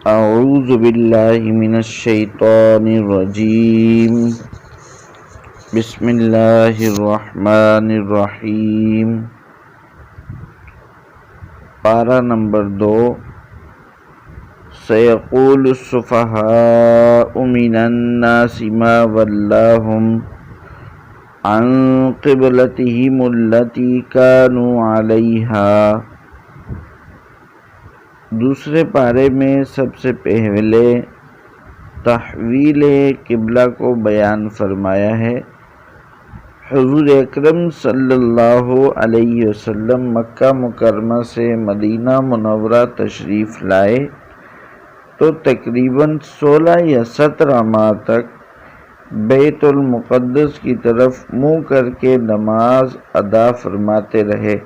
اعوذ باللہ من الشیطان الرجیم بسم اللہ الرحمن الرحیم۔ پارہ نمبر 2۔ سیقول السفہاء من الناس ما ولاہم عن قبلتہم التی کانوا علیہا۔ دوسرے پارے میں سب سے پہلے تحویل قبلہ کو بیان فرمایا ہے۔ حضور اکرم صلی اللہ علیہ وسلم مکہ مکرمہ سے مدینہ منورہ تشریف لائے تو تقریباً 16 یا 17 ماہ تک بیت المقدس کی طرف منہ کر کے نماز ادا فرماتے رہے،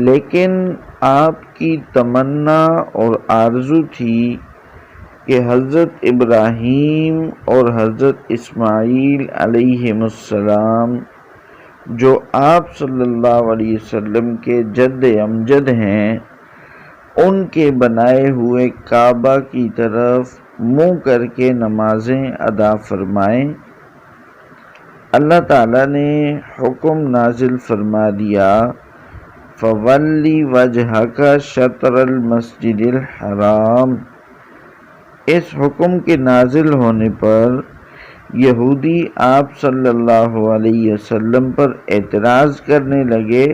لیکن آپ کی تمنا اور آرزو تھی کہ حضرت ابراہیم اور حضرت اسماعیل علیہ السلام جو آپ صلی اللہ علیہ وسلم کے جد امجد ہیں، ان کے بنائے ہوئے کعبہ کی طرف منہ کر کے نمازیں ادا فرمائیں۔ اللہ تعالیٰ نے حکم نازل فرما دیا، فَوَلِّ وَجْهَكَ شَطْرَ الْمَسْجِدِ الْحَرَامِ۔ اس حکم کے نازل ہونے پر یہودی آپ صلی اللہ علیہ وسلم پر اعتراض کرنے لگے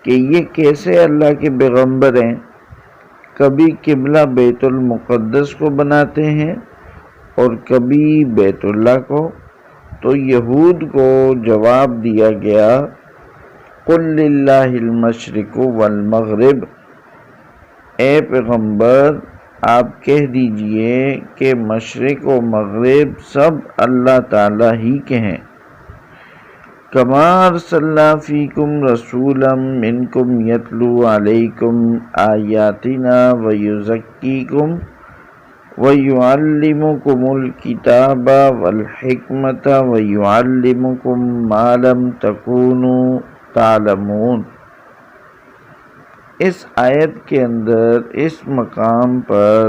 کہ یہ کیسے اللہ کے پیغمبر ہیں، کبھی قبلہ بیت المقدس کو بناتے ہیں اور کبھی بیت اللہ کو۔ تو یہود کو جواب دیا گیا، قُلْ لِلَّهِ الْمَشْرِقُ وَالْمَغْرِبُ۔ اے پیغمبر آپ کہہ دیجئے کہ مشرق و مغرب سب اللہ تعالیٰ ہی کے ہیں۔ کما ارسلنا فیکم رسولا منکم یتلو علیکم آیاتنا ویزکیکم وَيُعَلِّمُكُمُ الْكِتَابَ وَالْحِکْمَةَ وَيُعَلِّمُكُم مَّا لَمْ تَكُونُوا تَعْلَمُونَ۔ اس آیت کے اندر اس مقام پر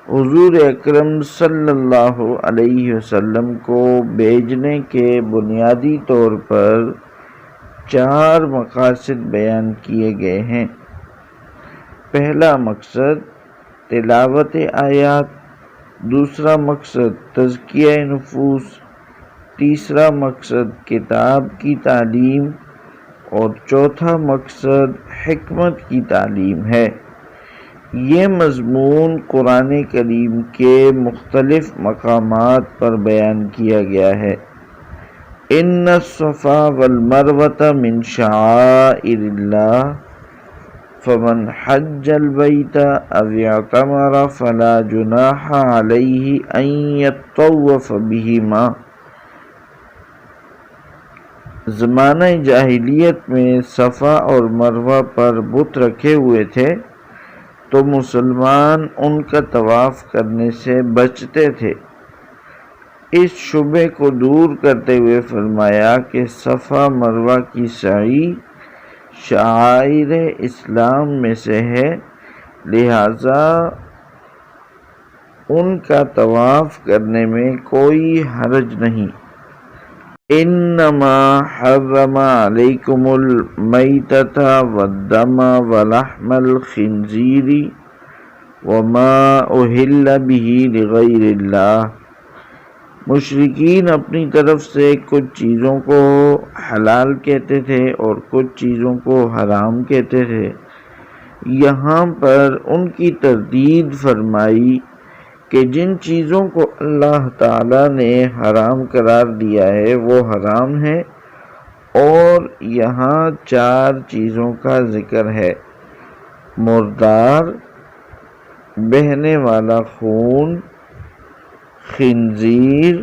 حضور اکرم صلی اللہ علیہ وسلم کو بھیجنے کے بنیادی طور پر 4 مقاصد بیان کیے گئے ہیں۔ پہلا مقصد تلاوت آیات، دوسرا مقصد تزکیہ نفوس، تیسرا مقصد کتاب کی تعلیم اور چوتھا مقصد حکمت کی تعلیم ہے۔ یہ مضمون قرآن کریم کے مختلف مقامات پر بیان کیا گیا ہے۔ ان الصفا والمروۃ من شعائر اللہ فمن حج البیت او اعتمر فلا جناح علیہ ان یطوف بہما۔ زمانہ جاہلیت میں صفا اور مروہ پر بت رکھے ہوئے تھے تو مسلمان ان کا طواف کرنے سے بچتے تھے۔ اس شبہ کو دور کرتے ہوئے فرمایا کہ صفا مروہ کی سعی شعائر اسلام میں سے ہے، لہذا ان کا طواف کرنے میں کوئی حرج نہیں۔ انما حرم علیکم المیتۃ والدم ولحم الخنزیر وما اہل بہ لغیر اللہ۔ مشرکین اپنی طرف سے کچھ چیزوں کو حلال کہتے تھے اور کچھ چیزوں کو حرام کہتے تھے۔ یہاں پر ان کی تردید فرمائی کہ جن چیزوں کو اللہ تعالیٰ نے حرام قرار دیا ہے وہ حرام ہے، اور یہاں 4 چیزوں کا ذکر ہے: مردار، بہنے والا خون، خنزیر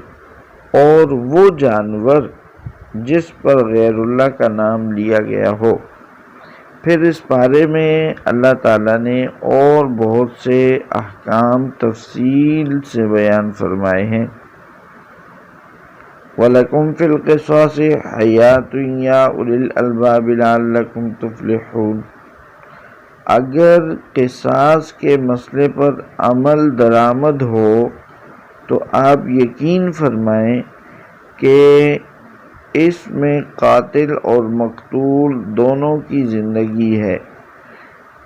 اور وہ جانور جس پر غیر اللہ کا نام لیا گیا ہو۔ پھر اس بارے میں اللہ تعالیٰ نے اور بہت سے احکام تفصیل سے بیان فرمائے ہیں۔ وَلَكُمْ فِي الْقِصَاصِ حَيَاةٌ يَا أُولِي الْأَلْبَابِ لَعَلَّكُمْ تُفْلِحُونَ۔ اگر قصاص کے مسئلے پر عمل درآمد ہو تو آپ یقین فرمائیں کہ اس میں قاتل اور مقتول دونوں کی زندگی ہے،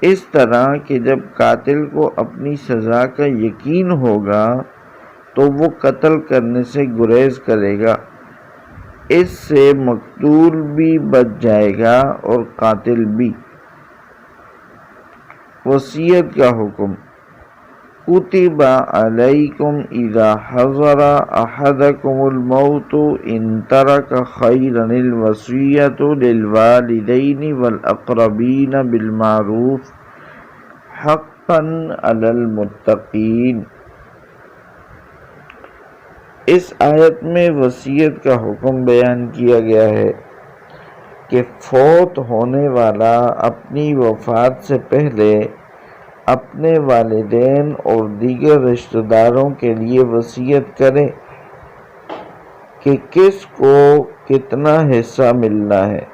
اس طرح کہ جب قاتل کو اپنی سزا کا یقین ہوگا تو وہ قتل کرنے سے گریز کرے گا، اس سے مقتول بھی بچ جائے گا اور قاتل بھی۔ وصیت کا حکم۔ کتب علیکم اذا حضر احدکم الموت ان ترک خیرا الوصیۃ للوالدین والاقربین بالمعروف حقا علی المتقین۔ اس آیت میں وصیت کا حکم بیان کیا گیا ہے کہ فوت ہونے والا اپنی وفات سے پہلے اپنے والدین اور دیگر رشتہ داروں کے لیے وصیت کرے کہ کس کو کتنا حصہ ملنا ہے۔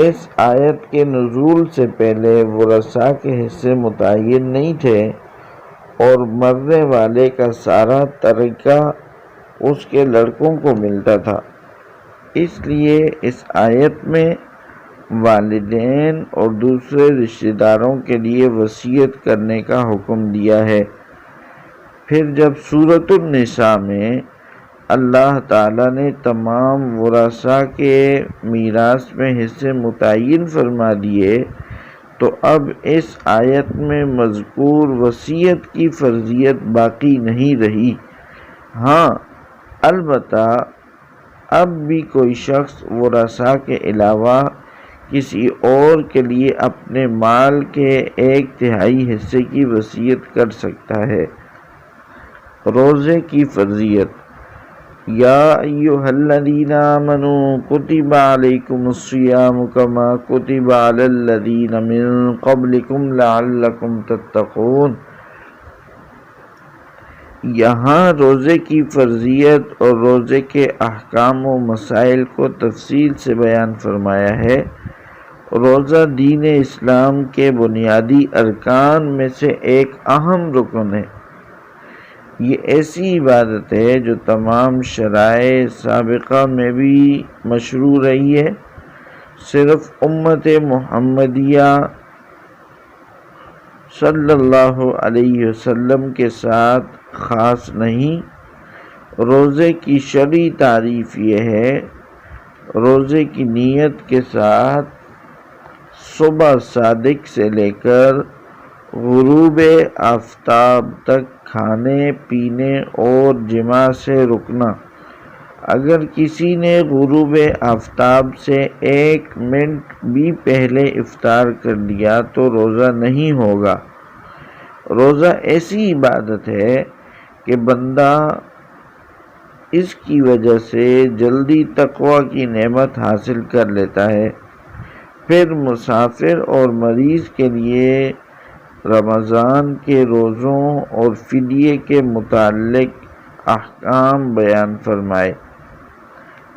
اس آیت کے نزول سے پہلے ورثاء کے حصے متعین نہیں تھے اور مرنے والے کا سارا ترکہ اس کے لڑکوں کو ملتا تھا، اس لیے اس آیت میں والدین اور دوسرے رشتہ داروں کے لیے وصیت کرنے کا حکم دیا ہے۔ پھر جب سورۃ النساء میں اللہ تعالیٰ نے تمام ورثاء کے میراث میں حصے متعین فرما دیے تو اب اس آیت میں مذکور وصیت کی فرضیت باقی نہیں رہی۔ ہاں، البتہ اب بھی کوئی شخص ورثاء کے علاوہ کسی اور کے لیے اپنے مال کے 1/3 حصے کی وصیت کر سکتا ہے۔ روزے کی فرضیت۔ یا ایھا الذین آمنوا کتب علیکم الصیام کما کتب علی الذین من قبلکم لعلکم تتقون۔ یہاں روزے کی فرضیت اور روزے کے احکام و مسائل کو تفصیل سے بیان فرمایا ہے۔ روزہ دین اسلام کے بنیادی ارکان میں سے ایک اہم رکن ہے۔ یہ ایسی عبادت ہے جو تمام شرائع سابقہ میں بھی مشروع رہی ہے، صرف امت محمدیہ صلی اللہ علیہ وسلم کے ساتھ خاص نہیں۔ روزے کی شرعی تعریف یہ ہے: روزے کی نیت کے ساتھ صبح صادق سے لے کر غروب آفتاب تک کھانے پینے اور جماع سے رکنا۔ اگر کسی نے غروب آفتاب سے 1 منٹ بھی پہلے افطار کر لیا تو روزہ نہیں ہوگا۔ روزہ ایسی عبادت ہے کہ بندہ اس کی وجہ سے جلدی تقویٰ کی نعمت حاصل کر لیتا ہے۔ پھر مسافر اور مریض کے لیے رمضان کے روزوں اور فدیے کے متعلق احکام بیان فرمائے۔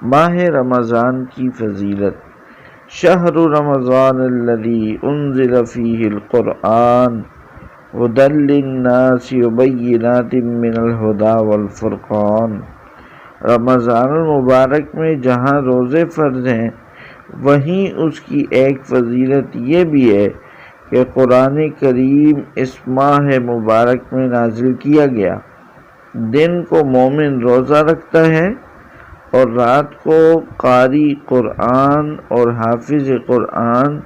ماہ رمضان کی فضیلت۔ شہر رمضان الذی انزل فیہ القرآن ھدی للناس وبینات من الھدی والفرقان۔ رمضان المبارک میں جہاں روزے فرض ہیں وہیں اس کی ایک فضیلت یہ بھی ہے کہ قرآن کریم اس ماہ مبارک میں نازل کیا گیا۔ دن کو مومن روزہ رکھتا ہے اور رات کو قاری قرآن اور حافظ قرآن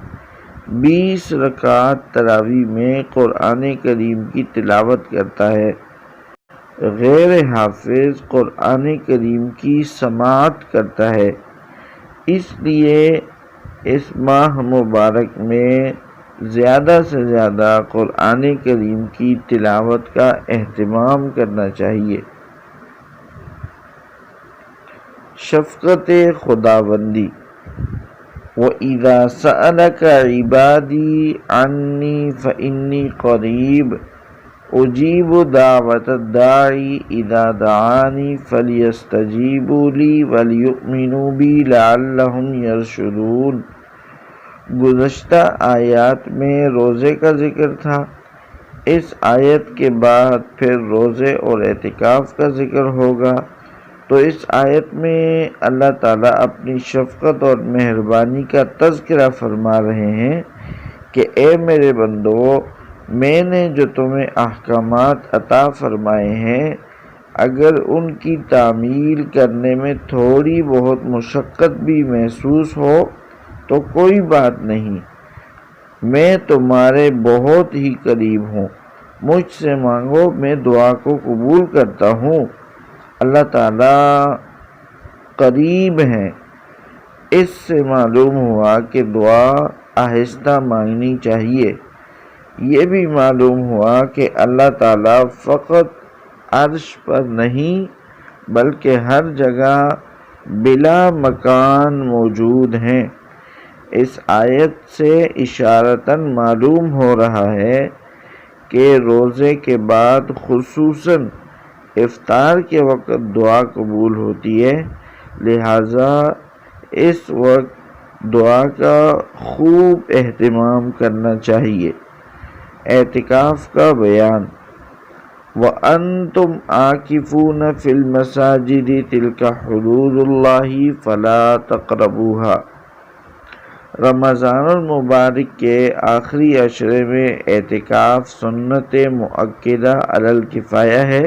20 رکعت تراویح میں قرآن کریم کی تلاوت کرتا ہے۔ غیر حافظ قرآن کریم کی سماعت کرتا ہے۔ اس لیے اس ماہ مبارک میں زیادہ سے زیادہ قرآن کریم کی تلاوت کا اہتمام کرنا چاہیے۔ شفقت خداوندی۔ وَإِذَا سَأَلَكَ عِبَادِي عَنِّي فَإِنِّي قَرِيبٌ أُجِيبُ دَعْوَةَ الدَّاعِ إِذَا دَعَانِ فَلْيَسْتَجِيبُوا لِي وَلْيُؤْمِنُوا بِي لَعَلَّهُمْ يَرْشُدُونَ۔ گزشتہ آیات میں روزے کا ذکر تھا، اس آیت کے بعد پھر روزے اور اعتکاف کا ذکر ہوگا۔ تو اس آیت میں اللہ تعالیٰ اپنی شفقت اور مہربانی کا تذکرہ فرما رہے ہیں کہ اے میرے بندو، میں نے جو تمہیں احکامات عطا فرمائے ہیں، اگر ان کی تعمیل کرنے میں تھوڑی بہت مشقت بھی محسوس ہو تو کوئی بات نہیں، میں تمہارے بہت ہی قریب ہوں، مجھ سے مانگو، میں دعا کو قبول کرتا ہوں۔ اللہ تعالیٰ قریب ہیں۔ اس سے معلوم ہوا کہ دعا آہستہ مانگنی چاہیے۔ یہ بھی معلوم ہوا کہ اللہ تعالیٰ فقط عرش پر نہیں بلکہ ہر جگہ بلا مکان موجود ہیں۔ اس آیت سے اشارتاً معلوم ہو رہا ہے کہ روزے کے بعد خصوصاً افطار کے وقت دعا قبول ہوتی ہے، لہٰذا اس وقت دعا کا خوب اہتمام کرنا چاہیے۔ اعتکاف کا بیان۔ وَأَنْتُمْ عَاكِفُونَ فِي الْمَسَاجِدِ تِلْكَ حُدُودُ اللَّهِ فَلَا تَقْرَبُوهَا۔ رمضان المبارک کے آخری عشرے میں اعتکاف سنت مؤکدہ علی الکفایہ ہے۔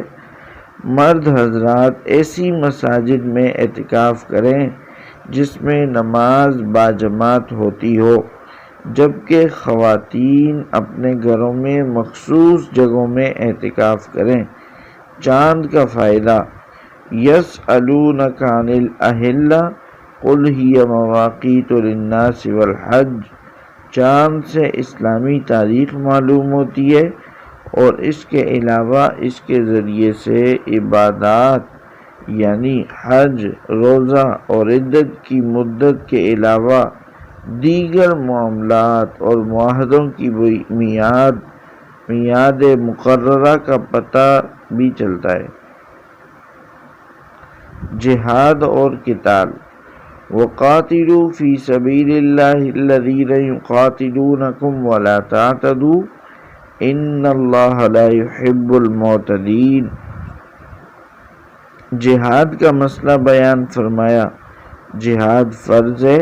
مرد حضرات ایسی مساجد میں اعتکاف کریں جس میں نماز باجماعت ہوتی ہو، جبکہ خواتین اپنے گھروں میں مخصوص جگہوں میں اعتکاف کریں۔ چاند کا فائدہ۔ یسألونک عن الأہلہ قل ہی مواقیت للناس والحج۔ چاند سے اسلامی تاریخ معلوم ہوتی ہے اور اس کے علاوہ اس کے ذریعے سے عبادات یعنی حج، روزہ اور عدت کی مدت کے علاوہ دیگر معاملات اور معاہدوں کی میعاد مقررہ کا پتہ بھی چلتا ہے۔ جہاد اور قتال۔ وَقَاتِلُوا فِي سَبِيلِ اللَّهِ الَّذِينَ يُقَاتِلُونَكُمْ وَلَا تَعْتَدُوا إِنَّ اللَّهَ لَا يُحِبُّ الْمُعْتَدِينَ۔ جہاد کا مسئلہ بیان فرمایا۔ جہاد فرض ہے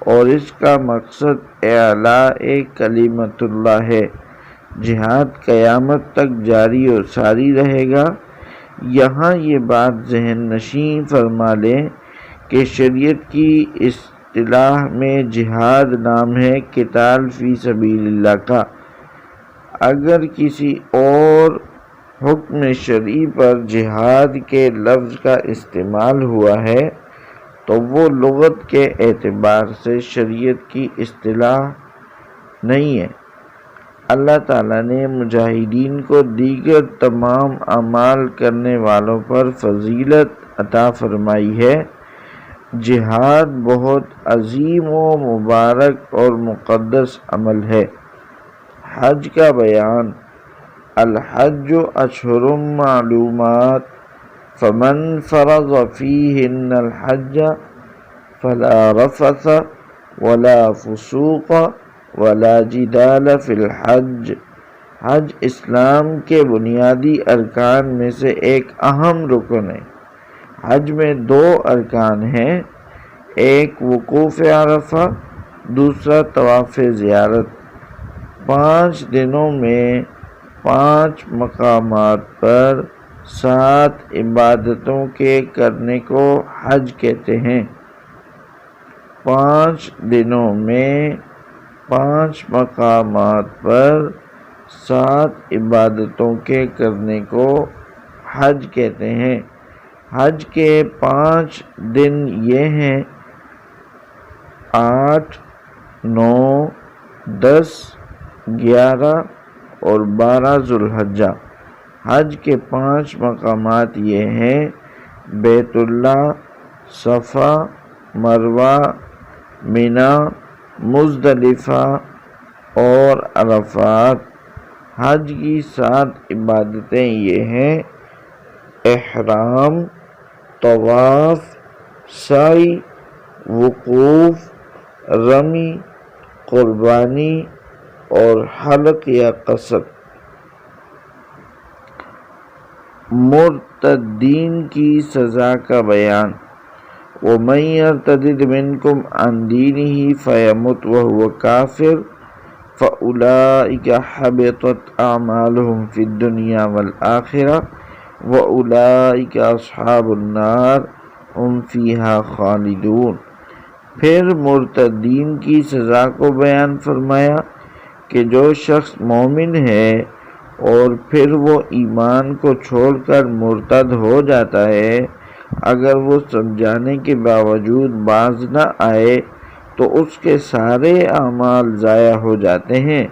اور اس کا مقصد اعلاء کلمت اللہ ہے۔ جہاد قیامت تک جاری اور ساری رہے گا۔ یہاں یہ بات ذہن نشین فرما لیں کہ شریعت کی اصطلاح میں جہاد نام ہے قتال فی سبیل اللہ کا۔ اگر کسی اور حکم شرعی پر جہاد کے لفظ کا استعمال ہوا ہے تو وہ لغت کے اعتبار سے شریعت کی اصطلاح نہیں ہے۔ اللہ تعالیٰ نے مجاہدین کو دیگر تمام اعمال کرنے والوں پر فضیلت عطا فرمائی ہے۔ جہاد بہت عظیم و مبارک اور مقدس عمل ہے۔ حج کا بیان۔ الحج اشہر معلومات فمن فرض فیہن الحج فلا رفث ولا فسوق ولا جدال فی الحج۔ حج اسلام کے بنیادی ارکان میں سے ایک اہم رکن ہے۔ حج میں دو ارکان ہیں، ایک وقوف عرفہ، دوسرا طواف زیارت۔ 5 دنوں میں 5 مقامات پر 7 عبادتوں کے کرنے کو حج کہتے ہیں۔ 5 دنوں میں 5 مقامات پر 7 عبادتوں کے کرنے کو حج کہتے ہیں۔ حج کے 5 دن یہ ہیں 8، 9، 10، 11 اور 12 ذوالحجہ۔ حج کے 5 مقامات یہ ہیں بیت اللہ، صفا، مروہ، منی، مزدلفہ اور عرفات۔ حج کی 7 عبادتیں یہ ہیں احرام، طواف، سعی، وقوف، رمی قربانی اور حلق یا قصر۔ مرتدین کی سزا کا بیان۔ وَمَن يَرْتَدِدْ مِنْكُمْ عَنْ دِينِهِ فَيَمُتْ وَهُوَ كَافِرٌ فَأُولَئِكَ حَبِطَتْ أَعْمَالُهُمْ فِي الدُّنْيَا وَالْآخِرَةِ وَأُولَئِكَ أَصْحَابُ النَّارِ هُمْ فِيهَا خَالِدُونَ۔ پھر مرتدین کی سزا کو بیان فرمایا کہ جو شخص مومن ہے اور پھر وہ ایمان کو چھوڑ کر مرتد ہو جاتا ہے، اگر وہ سمجھانے کے باوجود باز نہ آئے تو اس کے سارے اعمال ضائع ہو جاتے ہیں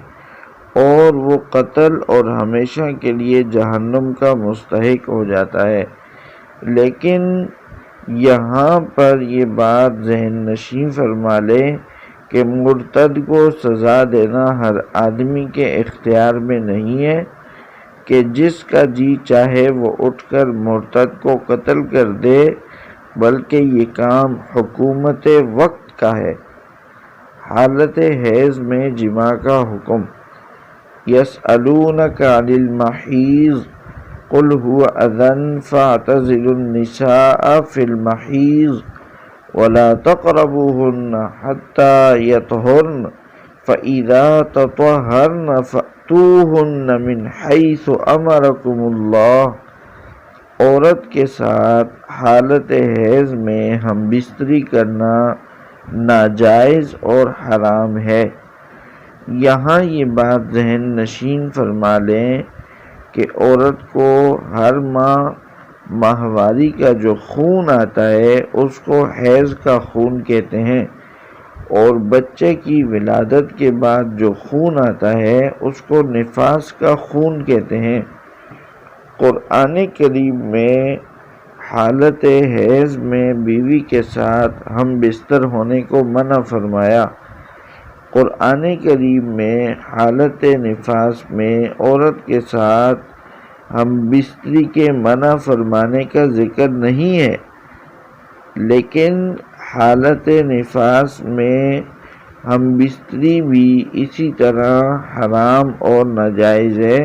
اور وہ قتل اور ہمیشہ کے لیے جہنم کا مستحق ہو جاتا ہے۔ لیکن یہاں پر یہ بات ذہن نشین فرما لیں کہ مرتد کو سزا دینا ہر آدمی کے اختیار میں نہیں ہے کہ جس کا جی چاہے وہ اٹھ کر مرتد کو قتل کر دے، بلکہ یہ کام حکومت وقت کا ہے۔ حالت حیض میں جماع کا حکم۔ یسألونک عن المحیض قل هو اذن فاعتزلوا النساء في المحیض ولا تقربوهن حتى يطهرن فإذا تطهرن فأتوهن من حيث أمركم اللہ۔ عورت کے ساتھ حالت حیض میں ہم بستری کرنا ناجائز اور حرام ہے۔ یہاں یہ بات ذہن نشین فرما لیں کہ عورت کو ہر ماہ ماہواری کا جو خون آتا ہے اس کو حیض کا خون کہتے ہیں، اور بچے کی ولادت کے بعد جو خون آتا ہے اس کو نفاس کا خون کہتے ہیں۔ قرآن کریم میں حالت حیض میں بیوی کے ساتھ ہم بستر ہونے کو منع فرمایا۔ قرآن کریم میں حالت نفاس میں عورت کے ساتھ ہم بستری کے منع فرمانے کا ذکر نہیں ہے، لیکن حالت نفاس میں ہم بستری بھی اسی طرح حرام اور ناجائز ہے۔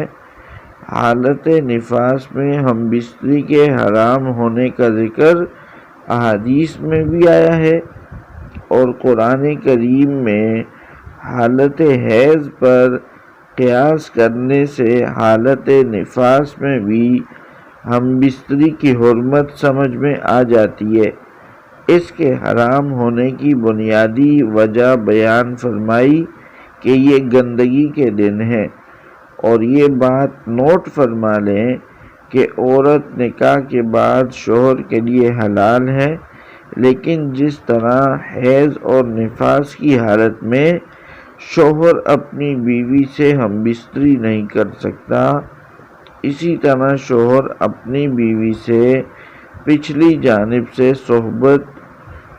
حالت نفاس میں ہم بستری کے حرام ہونے کا ذکر احادیث میں بھی آیا ہے، اور قرآن کریم میں حالت حیض پر قیاس کرنے سے حالت نفاس میں بھی ہم بستری کی حرمت سمجھ میں آ جاتی ہے۔ اس کے حرام ہونے کی بنیادی وجہ بیان فرمائی کہ یہ گندگی کے دن ہے، اور یہ بات نوٹ فرما لیں کہ عورت نکاح کے بعد شوہر کے لیے حلال ہے، لیکن جس طرح حیض اور نفاس کی حالت میں شوہر اپنی بیوی سے ہم بستری نہیں کر سکتا، اسی طرح شوہر اپنی بیوی سے پچھلی جانب سے صحبت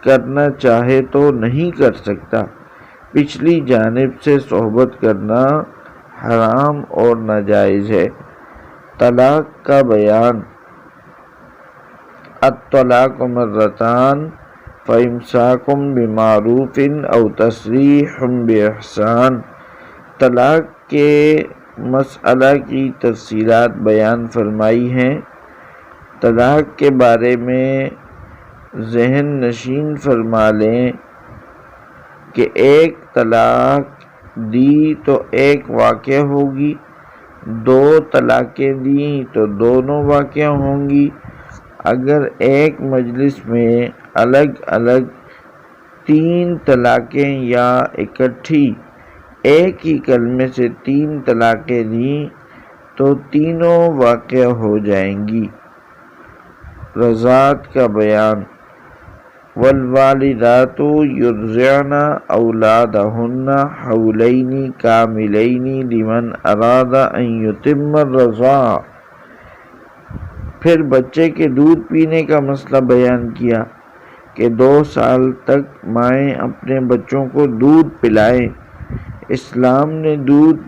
کرنا چاہے تو نہیں کر سکتا۔ پچھلی جانب سے صحبت کرنا حرام اور ناجائز ہے۔ طلاق کا بیان۔ الطلاق مرتان فإمساک بمعروف أو تسریح بإحسان۔ طلاق کے مسئلہ کی تفصیلات بیان فرمائی ہیں۔ طلاق کے بارے میں ذہن نشین فرما لیں کہ ایک طلاق دی تو ایک واقع ہوگی، دو طلاقیں دیں تو دونوں واقع ہوں گی۔ اگر ایک مجلس میں الگ الگ تین طلاقیں یا اکٹھی ایک ہی کلمے سے تین طلاقیں دیں تو تینوں واقع ہو جائیں گی۔ رضاعت کا بیان۔ والوالدات یرضعن اولادہن حولین کاملین لمن اراد ان یتم الرضاعہ۔ پھر بچے کے دودھ پینے کا مسئلہ بیان کیا کہ 2 سال تک مائیں اپنے بچوں کو دودھ پلائیں۔ اسلام نے دودھ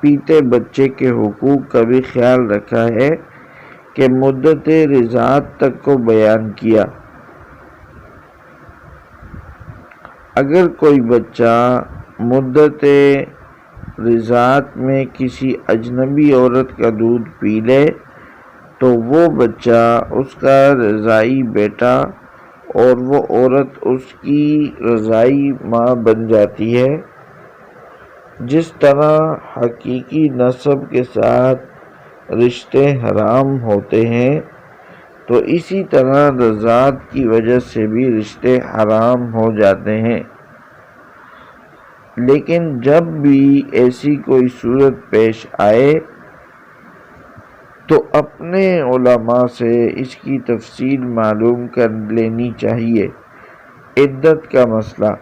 پیتے بچے کے حقوق کا بھی خیال رکھا ہے کہ مدت رضاعت تک کو بیان کیا۔ اگر کوئی بچہ مدت رضاعت میں کسی اجنبی عورت کا دودھ پی لے تو وہ بچہ اس کا رضاعی بیٹا اور وہ عورت اس کی رضاعی ماں بن جاتی ہے۔ جس طرح حقیقی نسب کے ساتھ رشتے حرام ہوتے ہیں تو اسی طرح رضاعت کی وجہ سے بھی رشتے حرام ہو جاتے ہیں۔ لیکن جب بھی ایسی کوئی صورت پیش آئے تو اپنے علماء سے اس کی تفصیل معلوم کر لینی چاہیے۔ عدت کا مسئلہ،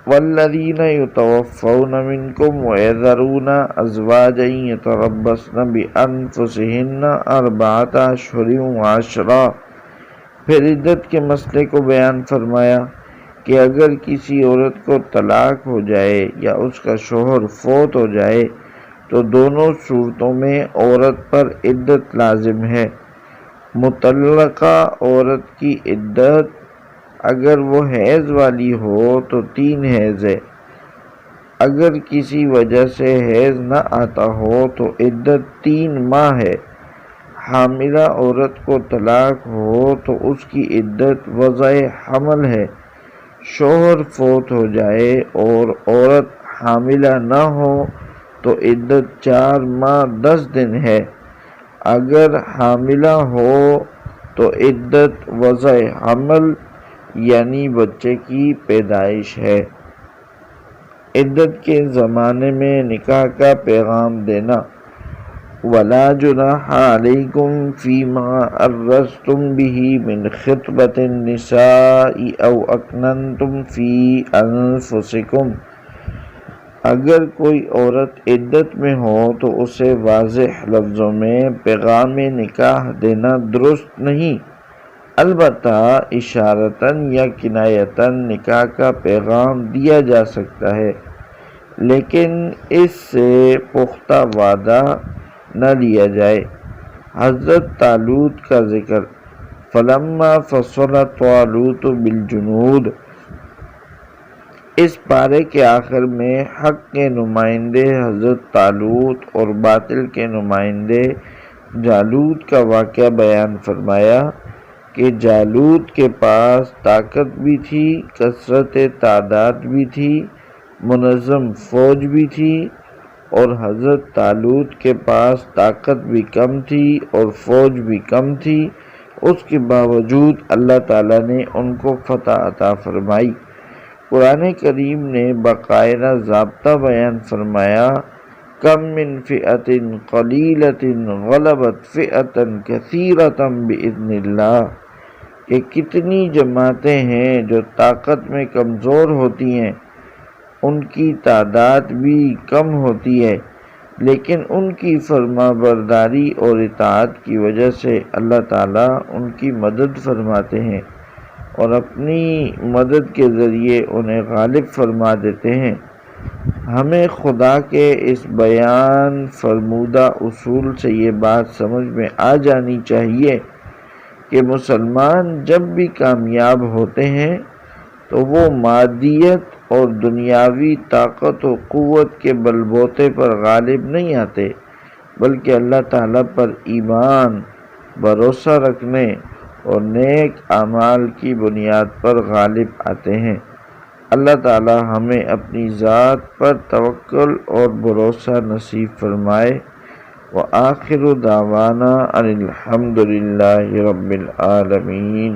والذین یتوفون منکم ویذرون ازواجا یتربصن بانفسہن اربعۃ اشہر وعشرا۔ پھر عدت کے مسئلے کو بیان فرمایا کہ اگر کسی عورت کو طلاق ہو جائے یا اس کا شوہر فوت ہو جائے تو دونوں صورتوں میں عورت پر عدت لازم ہے۔ مطلقہ عورت کی عدت اگر وہ حیض والی ہو تو 3 حیض ہے، اگر کسی وجہ سے حیض نہ آتا ہو تو عدت 3 ماہ ہے۔ حاملہ عورت کو طلاق ہو تو اس کی عدت وضع حمل ہے۔ شوہر فوت ہو جائے اور عورت حاملہ نہ ہو تو عدت 4 ماہ 10 دن ہے۔ اگر حاملہ ہو تو عدت وضع حمل یعنی بچے کی پیدائش ہے۔ عدت کے زمانے میں نکاح کا پیغام دینا، وَلَا جُنَاحَ عَلَيْكُمْ فِيمَا عَرَّضْتُمْ بِهِ مِنْ خِطْبَةِ النِّسَاءِ أَوْ أَكْنَنْتُمْ فِي أَنفُسِكُمْ۔ اگر کوئی عورت عدت میں ہو تو اسے واضح لفظوں میں پیغام نکاح دینا درست نہیں، البتہ اشارتاً یا کنایتاً نکاح کا پیغام دیا جا سکتا ہے، لیکن اس سے پختہ وعدہ نہ لیا جائے۔ حضرت طالوت کا ذکر، فَلَمَّا فَصَلَ طَالُوتُ بِالْجُنُودِ۔ اس پارے کے آخر میں حق کے نمائندے حضرت طالوت اور باطل کے نمائندے جالوت کا واقعہ بیان فرمایا کہ جالوت کے پاس طاقت بھی تھی، کثرت تعداد بھی تھی، منظم فوج بھی تھی، اور حضرت طالوت کے پاس طاقت بھی کم تھی اور فوج بھی کم تھی۔ اس کے باوجود اللہ تعالیٰ نے ان کو فتح عطا فرمائی۔ قرآن کریم نے باقاعدہ ضابطہ بیان فرمایا، کم من فئۃ قلیلۃ غلبت فئۃ کثیرۃ بإذن اللہ، کہ کتنی جماعتیں ہیں جو طاقت میں کمزور ہوتی ہیں، ان کی تعداد بھی کم ہوتی ہے، لیکن ان کی فرما برداری اور اطاعت کی وجہ سے اللہ تعالیٰ ان کی مدد فرماتے ہیں اور اپنی مدد کے ذریعے انہیں غالب فرما دیتے ہیں۔ ہمیں خدا کے اس بیان فرمودہ اصول سے یہ بات سمجھ میں آ جانی چاہیے کہ مسلمان جب بھی کامیاب ہوتے ہیں تو وہ مادیت اور دنیاوی طاقت و قوت کے بل بوتے پر غالب نہیں آتے، بلکہ اللہ تعالیٰ پر ایمان، بھروسہ رکھنے اور نیک اعمال کی بنیاد پر غالب آتے ہیں۔ اللہ تعالیٰ ہمیں اپنی ذات پر توکل اور بھروسہ نصیب فرمائے۔ وآخر دعوانا ان الحمد للہ رب العالمین۔